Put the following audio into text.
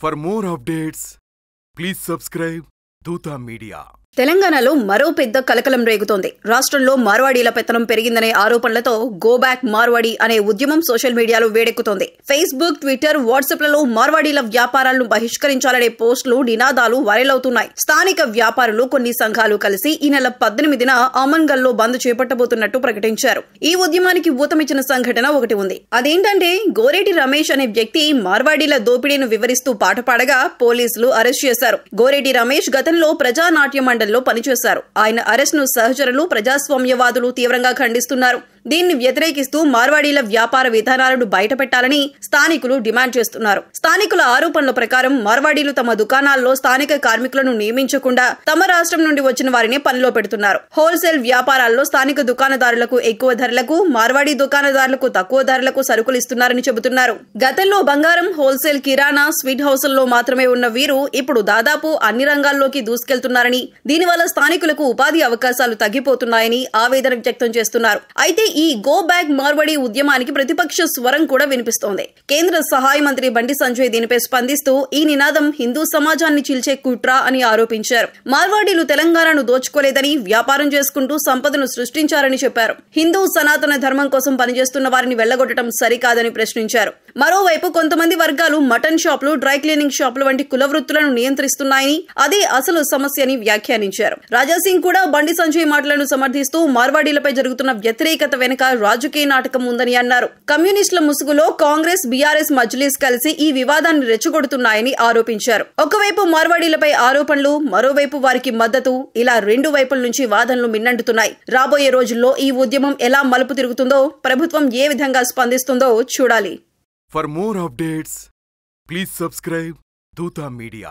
For more updates, please subscribe Dutta Media. తెలంగాణలో మరో పెద్ద కలకలం రేగుతోంది. రాష్ట్రంలో మార్వాడీల పెత్తనం పెరిగిందనే ఆరోపణలతో గో బ్యాక్ మార్వాడి అనే ఉద్యమం సోషల్ మీడియాలో వేడెక్కుతోంది. ఫేస్బుక్, ట్విట్టర్, వాట్సాప్లలో మార్వాడీల వ్యాపారాలను బహిష్కరించాలనే పోస్టులు, నినాదాలు వైరల్ అవుతున్నాయి. స్థానిక వ్యాపారులు కొన్ని సంఘాలు కలిసి ఈ నెల 18న అమన్గల్లో బంద్ చేపట్టబోతున్నట్టు ప్రకటించారు. ఈ ఉద్యమానికి ఊతమిచ్చిన సంఘటన ఒకటి ఉంది. అదేంటంటే గోరేటి రమేష్ అనే వ్యక్తి మార్వాడీల దోపిడీని వివరిస్తూ పాట పాడగా పోలీసులు అరెస్ట్ చేశారు. గోరేటి రమేష్ గతంలో ప్రజానాట్య మండలిలో పనిచేశారు. ఆయన అరెస్ట్ ను సహచరులు, ప్రజాస్వామ్యవాదులు తీవ్రంగా ఖండిస్తున్నారు. దీన్ని వ్యతిరేకిస్తూ మార్వాడీల వ్యాపార విధానాలను బయటపెట్టాలని స్థానికులు డిమాండ్ చేస్తున్నారు. స్థానికుల ఆరోపణల ప్రకారం మార్వాడీలు తమ దుకాణాల్లో స్థానిక కార్మికులను నియమించకుండా తమ రాష్ట్రం నుండి వచ్చిన వారిని పనిలో పెడుతున్నారు. హోల్సేల్ వ్యాపారాల్లో స్థానిక దుకాణదారులకు ఎక్కువ ధరలకు, మార్వాడీ దుకాణదారులకు తక్కువ ధరలకు సరుకులు ఇస్తున్నారని చెబుతున్నారు. గతంలో బంగారం, హోల్సేల్, కిరాణా, స్వీట్ హౌస్ల్లో మాత్రమే ఉన్న వీరు ఇప్పుడు దాదాపు అన్ని రంగాల్లోకి దూసుకెళ్తున్నారని, దీనివల్ల స్థానికులకు ఉపాధి అవకాశాలు తగ్గిపోతున్నాయని ఆవేదన వ్యక్తం చేస్తున్నారు. అయితే ఈ గో బ్యాక్ మార్వాడి ఉద్యమానికి ప్రతిపక్ష స్వరం కూడా వినిపిస్తోంది. కేంద్ర సహాయ మంత్రి బండి సంజయ్ దీనిపై స్పందిస్తూ ఈ నినాదం హిందూ సమాజాన్ని చీల్చే కుట్ర అని ఆరోపించారు. మార్వాడీలు తెలంగాణను దోచుకోలేదని, వ్యాపారం చేసుకుంటూ సంపదను సృష్టించారని చెప్పారు. హిందూ సనాతన ధర్మం కోసం పనిచేస్తున్న వారిని వెళ్లగొట్టడం సరికాదని ప్రశ్నించారు. మరోవైపు కొంతమంది వర్గాలు మటన్ షాపులు, డ్రై క్లీనింగ్ షాపులు వంటి కుల వృత్తులను నియంత్రిస్తున్నాయని, అదే అసలు సమస్యని వ్యాఖ్యానించారు. రాజాసింగ్ కూడా బండి సంజయ్ మాటలను సమర్థిస్తూ మార్వాడీలపై జరుగుతున్న వ్యతిరేకత వెనుక రాజకీయ నాటకం ఉందని అన్నారు. కమ్యూనిస్టుల ముసుగులో కాంగ్రెస్, బీఆర్ఎస్, మజ్లిస్ కలిసి ఈ వివాదాన్ని రెచ్చగొడుతున్నాయని ఆరోపించారు. ఒకవైపు మార్వాడీలపై ఆరోపణలు, మరోవైపు వారికి మద్దతు, ఇలా రెండు వైపుల నుంచి వాదనలు మిన్నంటున్నాయి. రాబోయే రోజుల్లో ఈ ఉద్యమం ఎలా మలుపు తిరుగుతుందో, ప్రభుత్వం ఏ విధంగా స్పందిస్తుందో చూడాలి. For more updates, please subscribe Dutta Media.